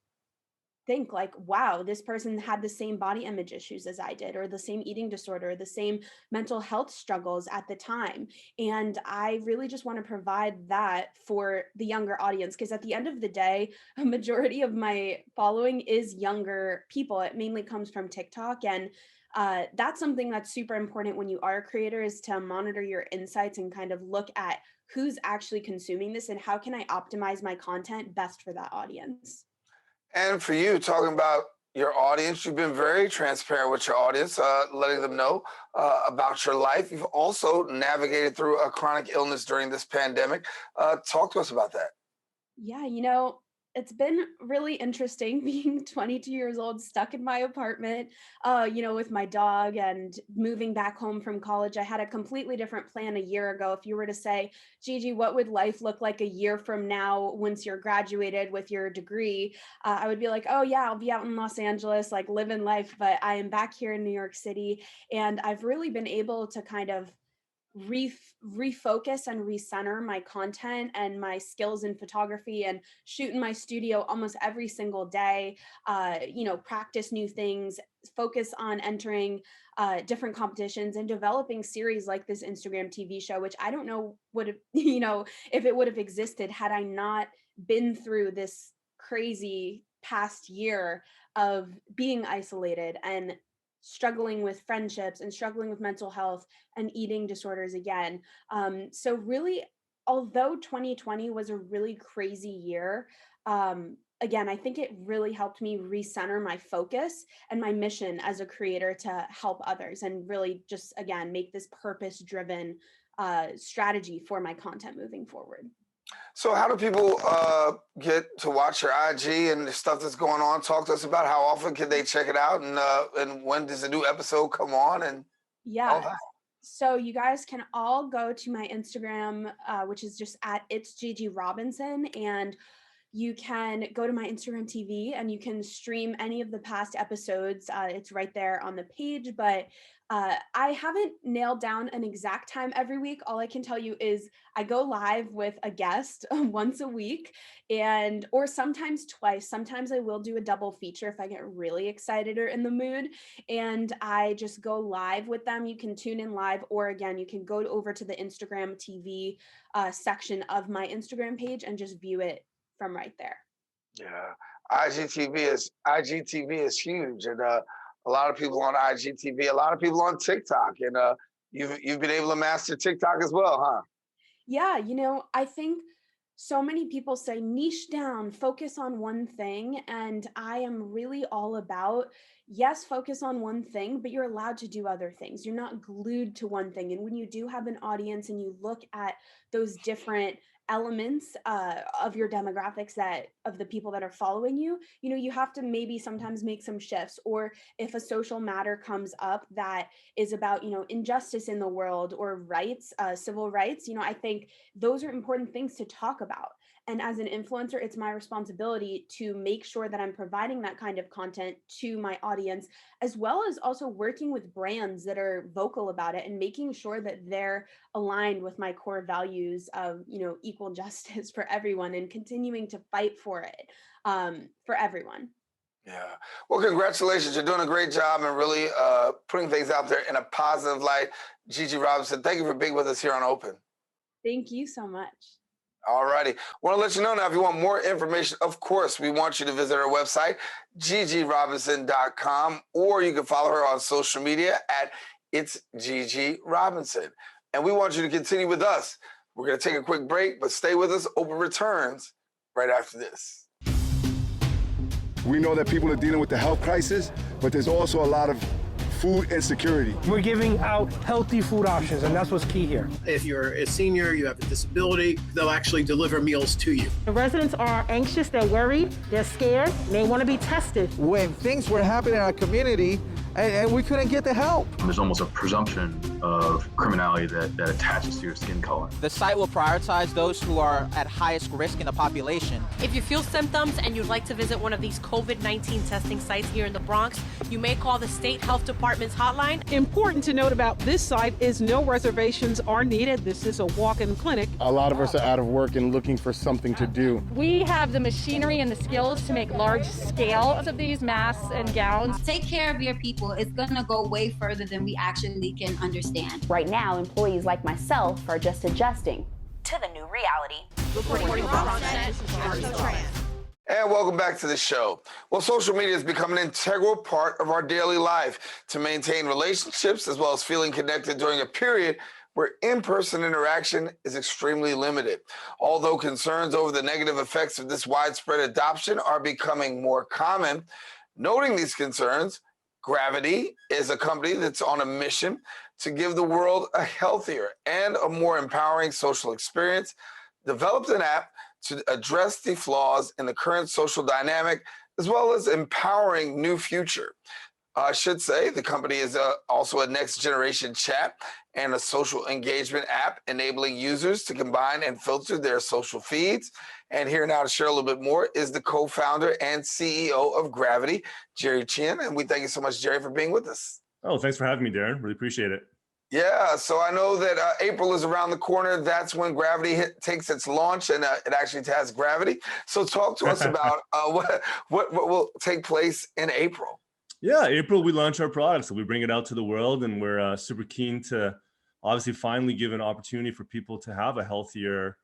Speaker 18: think wow, this person had the same body image issues as I did, or the same eating disorder, the same mental health struggles at the time. And I really just want to provide that for the younger audience, because at the end of the day, a majority of my following is younger people. It mainly comes from TikTok. And that's something that's super important when you are a creator, is to monitor your insights and kind of look at who's actually consuming this and how can I optimize my content best for that audience.
Speaker 2: And for you, talking about your audience, you've been very transparent with your audience, letting them know about your life. You've also navigated through a chronic illness during this pandemic. Talk to us about that.
Speaker 18: Yeah, it's been really interesting being 22 years old, stuck in my apartment, with my dog, and moving back home from college. I had a completely different plan a year ago. If you were to say, Gigi, what would life look like a year from now once you're graduated with your degree? I would be like, oh yeah, I'll be out in Los Angeles, living life. But I am back here in New York City, and I've really been able to kind of refocus and recenter my content and my skills in photography, and shoot in my studio almost every single day, practice new things, focus on entering different competitions and developing series like this Instagram TV show, which I don't know would have, if it would have existed had I not been through this crazy past year of being isolated and struggling with friendships and struggling with mental health and eating disorders again. So really, although 2020 was a really crazy year, again, I think it really helped me recenter my focus and my mission as a creator to help others and really just, again, make this purpose-driven strategy for my content moving forward.
Speaker 2: So how do people get to watch your IG and the stuff that's going on? Talk to us about how often can they check it out, and when does a new episode come on, and all
Speaker 18: Yeah.
Speaker 2: that.
Speaker 18: So you guys can all go to my Instagram, which is just at It's Gigi Robinson, and you can go to my Instagram TV and you can stream any of the past episodes. It's right there on the page, but I haven't nailed down an exact time every week. All I can tell you is I go live with a guest once a week, or sometimes twice. Sometimes I will do a double feature if I get really excited or in the mood, and I just go live with them. You can tune in live, or again, you can go over to the Instagram TV section of my Instagram page and just view it from right there.
Speaker 2: Yeah, IGTV is huge, and a lot of people on IGTV, a lot of people on TikTok, and you've been able to master TikTok as well, huh?
Speaker 18: Yeah, I think so many people say niche down, focus on one thing, and I am really all about, yes, focus on one thing, but you're allowed to do other things. You're not glued to one thing. And when you do have an audience and you look at those different elements of your demographics of the people that are following you, you have to maybe sometimes make some shifts. Or if a social matter comes up that is about, injustice in the world or rights, civil rights, I think those are important things to talk about. And as an influencer, it's my responsibility to make sure that I'm providing that kind of content to my audience, as well as also working with brands that are vocal about it and making sure that they're aligned with my core values of, equal justice for everyone and continuing to fight for it for everyone.
Speaker 2: Yeah. Well, congratulations. You're doing a great job and really putting things out there in a positive light. Gigi Robinson, thank you for being with us here on Open.
Speaker 18: Thank you so much.
Speaker 2: All righty. Want to let you know now, if you want more information, of course, we want you to visit our website, GigiRobinson.com, or you can follow her on social media at It's Gigi Robinson. And we want you to continue with us. We're going to take a quick break, but stay with us. Open returns right after this.
Speaker 19: We know that people are dealing with the health crisis, but there's also a lot of food insecurity.
Speaker 20: We're giving out healthy food options, and that's what's key here.
Speaker 21: If you're a senior, you have a disability, they'll actually deliver meals to you.
Speaker 22: The residents are anxious, they're worried, they're scared, they want to be tested.
Speaker 23: When things were happening in our community, and we couldn't get the help.
Speaker 24: There's almost a presumption of criminality that attaches to your skin color.
Speaker 25: The site will prioritize those who are at highest risk in the population.
Speaker 10: If you feel symptoms and you'd like to visit one of these COVID-19 testing sites here in the Bronx, you may call the State Health Department's hotline.
Speaker 14: Important to note about this site is no reservations are needed. This is a walk-in clinic.
Speaker 9: A lot of us are out of work and looking for something to do.
Speaker 26: We have the machinery and the skills to make large scales of these masks and gowns.
Speaker 27: Take care of your people. It's going to go way further than we actually can understand.
Speaker 4: Right now, employees like myself are just adjusting to the new reality.
Speaker 2: Reporting from BronxNet, and welcome back to the show. Well, social media has become an integral part of our daily life to maintain relationships as well as feeling connected during a period where in-person interaction is extremely limited. Although concerns over the negative effects of this widespread adoption are becoming more common, noting these concerns, Gravity is a company that's on a mission to give the world a healthier and a more empowering social experience, developed an app to address the flaws in the current social dynamic, as well as empowering new future. I should say the company is also a next generation chat and a social engagement app enabling users to combine and filter their social feeds. And here now to share a little bit more is the co-founder and CEO of Gravity, Jerry Chien. And we thank you so much, Jerry, for being with us.
Speaker 28: Oh, thanks for having me, Darren. Really appreciate it.
Speaker 2: Yeah, so I know that April is around the corner. That's when Gravity takes its launch, and it actually has Gravity. So talk to us about what will take place in April.
Speaker 28: Yeah, April, we launch our product. So we bring it out to the world, and we're super keen to obviously finally give an opportunity for people to have a healthier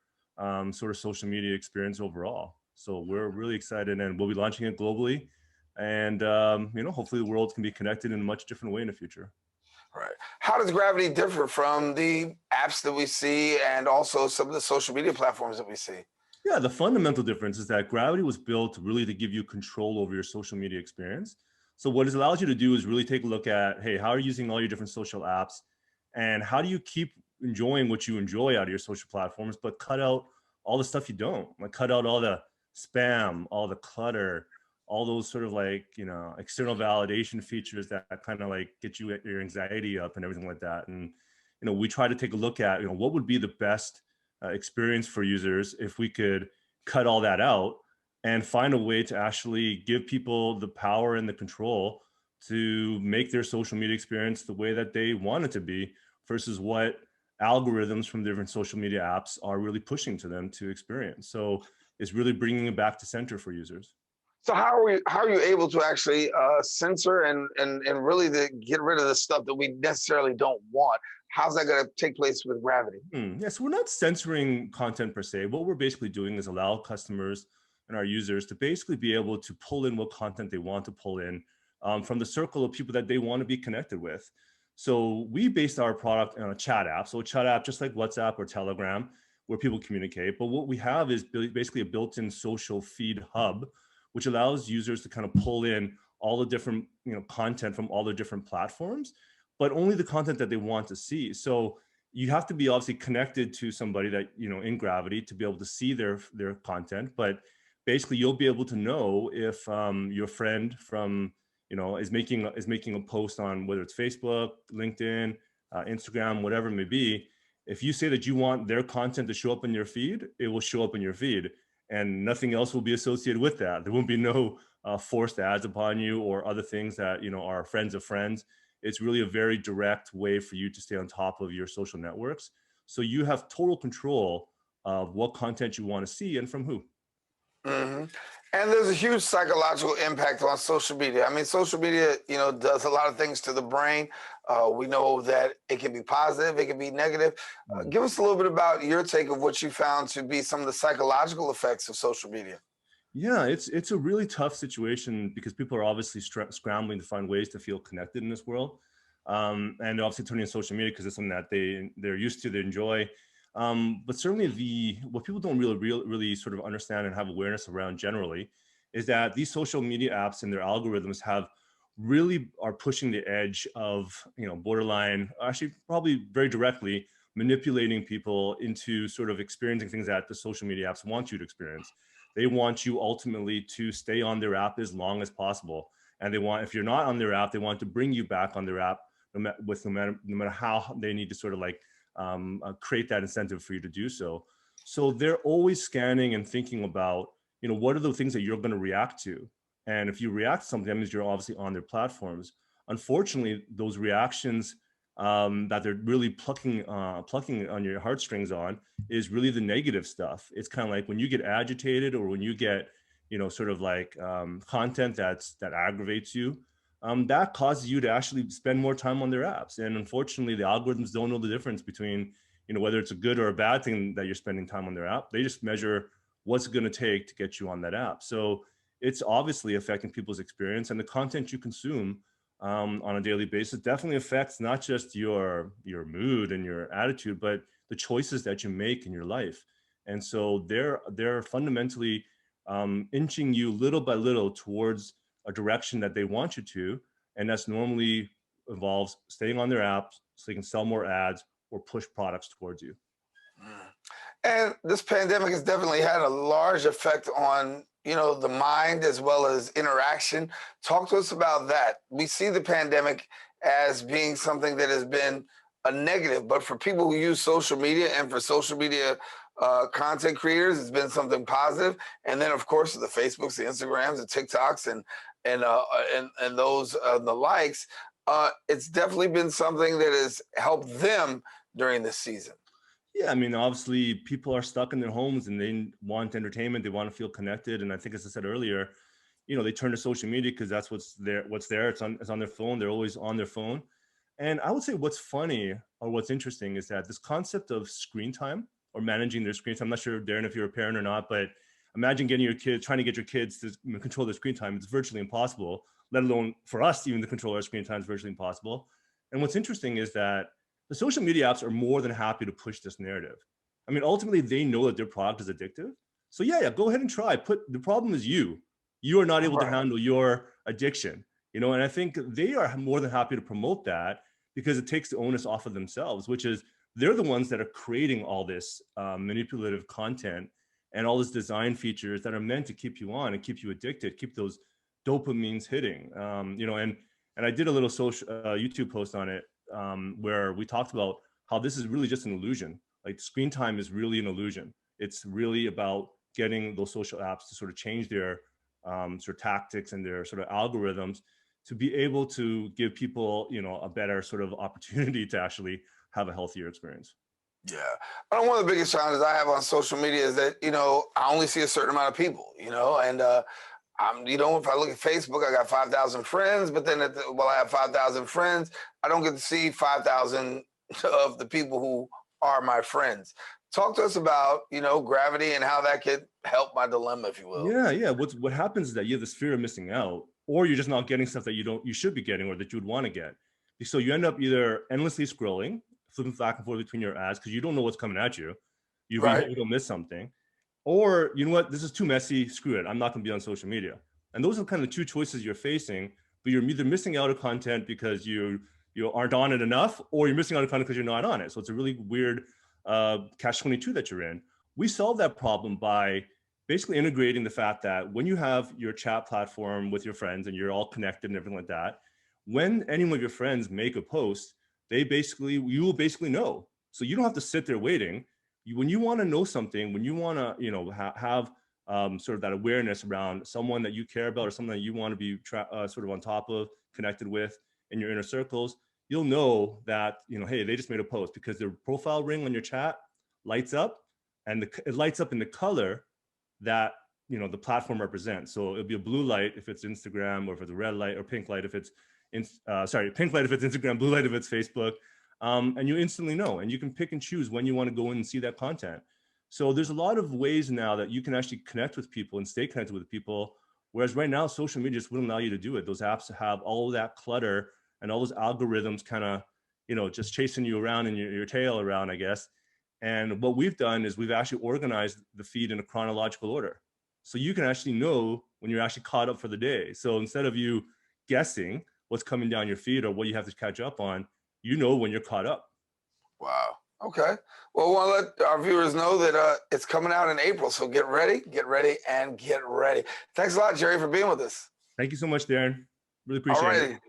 Speaker 28: sort of social media experience overall. So we're really excited, and we'll be launching it globally And, hopefully the world can be connected in a much different way in the future.
Speaker 2: Right. How does Gravity differ from the apps that we see and also some of the social media platforms that we see?
Speaker 28: Yeah, the fundamental difference is that Gravity was built really to give you control over your social media experience. So what it allows you to do is really take a look at, hey, how are you using all your different social apps, and how do you keep enjoying what you enjoy out of your social platforms, but cut out all the stuff you don't, like cut out all the spam, all the clutter, all those sort of like, external validation features that kind of like get your anxiety up and everything like that. And, we try to take a look at, what would be the best experience for users if we could cut all that out and find a way to actually give people the power and the control to make their social media experience the way that they want it to be versus what algorithms from different social media apps are really pushing to them to experience. So it's really bringing it back to center for users.
Speaker 2: So how are you able to actually censor and really to get rid of the stuff that we necessarily don't want? How's that going to take place with Gravity?
Speaker 28: Yes, we're not censoring content per se. What we're basically doing is allow customers and our users to basically be able to pull in what content they want to pull in from the circle of people that they want to be connected with. So we based our product on a chat app. So a chat app, just like WhatsApp or Telegram, where people communicate. But what we have is basically a built-in social feed hub, which allows users to kind of pull in all the different content from all the different platforms, but only the content that they want to see. So you have to be obviously connected to somebody that, in Gravity to be able to see their content. But basically you'll be able to know if your friend from, is making a post on whether it's Facebook, LinkedIn, Instagram, whatever it may be. If you say that you want their content to show up in your feed, it will show up in your feed. And nothing else will be associated with that. There won't be no forced ads upon you or other things that are friends of friends. It's really a very direct way for you to stay on top of your social networks. So you have total control of what content you want to see and from who.
Speaker 2: Mm-hmm. And there's a huge psychological impact on social media. I mean, social media, does a lot of things to the brain. We know that it can be positive, it can be negative. Give us a little bit about your take of what you found to be some of the psychological effects of social media.
Speaker 28: Yeah, it's a really tough situation because people are obviously scrambling to find ways to feel connected in this world. And obviously turning to social media because it's something that they're used to, they enjoy. But certainly what people don't really sort of understand and have awareness around generally is that these social media apps and their algorithms are pushing the edge of, borderline, actually probably very directly manipulating people into sort of experiencing things that the social media apps want you to experience. They want you ultimately to stay on their app as long as possible. And if you're not on their app, they want to bring you back on their app no matter how they need to sort of like create that incentive for you to do so. So they're always scanning and thinking about, what are the things that you're going to react to? And if you react to something, that means you're obviously on their platforms. Unfortunately, those reactions that they're really plucking on your heartstrings on is really the negative stuff. It's kind of like when you get agitated or when you get, sort of like content that aggravates you, that causes you to actually spend more time on their apps. And unfortunately, the algorithms don't know the difference between, whether it's a good or a bad thing that you're spending time on their app. They just measure what's it going to take to get you on that app. So it's obviously affecting people's experience, and the content you consume on a daily basis definitely affects not just your mood and your attitude, but the choices that you make in your life. And so they're fundamentally inching you little by little towards a direction that they want you to, and that's normally involves staying on their apps so they can sell more ads or push products towards you.
Speaker 2: And this pandemic has definitely had a large effect on the mind as well as interaction. Talk to us about that. We see the pandemic as being something that has been a negative, but for people who use social media and for social media content creators, it's been something positive. And then, of course, the Facebooks, the Instagrams, the TikToks, and those the likes. It's definitely been something that has helped them during this season.
Speaker 28: Yeah, I mean, obviously, people are stuck in their homes and they want entertainment. They want to feel connected. And I think, as I said earlier, they turn to social media because that's what's there. It's on their phone. They're always on their phone. And I would say what's funny or what's interesting is that this concept of screen time or managing their screen time, I'm not sure, Darren, if you're a parent or not, but Imagine trying to get your kids to control their screen time. It's virtually impossible, let alone for us, even to control our screen time is virtually impossible. And what's interesting is that the social media apps are more than happy to push this narrative. I mean, ultimately, they know that their product is addictive. So yeah, go ahead and try. The problem is you. You are not able to handle your addiction, and I think they are more than happy to promote that because it takes the onus off of themselves, which is they're the ones that are creating all this manipulative content and all this design features that are meant to keep you on and keep you addicted, keep those dopamines hitting. And I did a little social YouTube post on it where we talked about how this is really just an illusion. Like screen time is really an illusion. It's really about getting those social apps to sort of change their sort of tactics and their sort of algorithms to be able to give people, a better sort of opportunity to actually have a healthier experience.
Speaker 2: Yeah. One of the biggest challenges I have on social media is that, I only see a certain amount of people, and if I look at Facebook, I got 5,000 friends, but then I have 5,000 friends, I don't get to see 5,000 of the people who are my friends. Talk to us about, gravity and how that could help my dilemma, if you will.
Speaker 28: Yeah. What happens is that you have this fear of missing out, or you're just not getting stuff that you should be getting or that you would want to get. So you end up either endlessly scrolling, flipping back and forth between your ads because you don't know what's coming at you. You don't miss something. Or, you know what, this is too messy, screw it, I'm not going to be on social media. And those are kind of the two choices you're facing, but you're either missing out on content because you aren't on it enough, or you're missing out on content because you're not on it. So it's a really weird catch-22 that you're in. We solve that problem by basically integrating the fact that when you have your chat platform with your friends and you're all connected and everything like that, when any one of your friends make a post, you will basically know. So you don't have to sit there waiting. When you want to know something, when you want to, have sort of that awareness around someone that you care about or someone that you want to be sort of on top of, connected with in your inner circles, you'll know that, hey, they just made a post because their profile ring on your chat lights up, and it lights up in the color that, the platform represents. So it'll be a blue light if it's Instagram, or if it's a red light, or pink light if it's, pink light if it's Instagram, blue light if it's Facebook. And you instantly know, and you can pick and choose when you want to go in and see that content. So there's a lot of ways now that you can actually connect with people and stay connected with people. Whereas right now, social media just wouldn't allow you to do it. Those apps have all of that clutter and all those algorithms kind of, just chasing you around and your tail around, I guess. And what we've done is we've actually organized the feed in a chronological order. So you can actually know when you're actually caught up for the day. So instead of you guessing what's coming down your feed or what you have to catch up on, when you're caught up.
Speaker 2: Wow. Okay. Well, we want to let our viewers know that it's coming out in April. So get ready, and get ready. Thanks a lot, Jerry, for being with us.
Speaker 28: Thank you so much, Darren. Really appreciate it.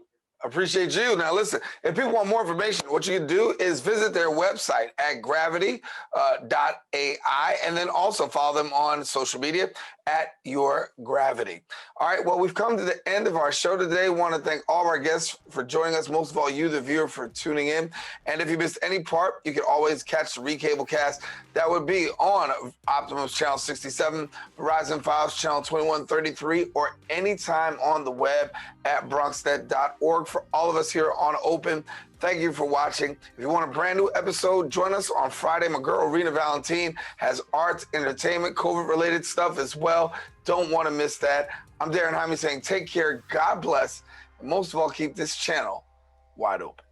Speaker 2: Appreciate you. Now, listen, if people want more information, what you can do is visit their website at gravity.ai, and then also follow them on social media at Your Gravity. All right, well, we've come to the end of our show today. Want to thank all of our guests for joining us, most of all you, the viewer, for tuning in. And if you missed any part, you can always catch the Recablecast. That would be on Optimum's Channel 67, Verizon Files Channel 2133, or anytime on the web at bronxnet.org. For all of us here on Open, thank you for watching. If you want a brand new episode, join us on Friday. My girl, Rena Valentine, has arts, entertainment, COVID-related stuff as well. Don't want to miss that. I'm Darren Jaime saying take care, God bless, and most of all, keep this channel wide open.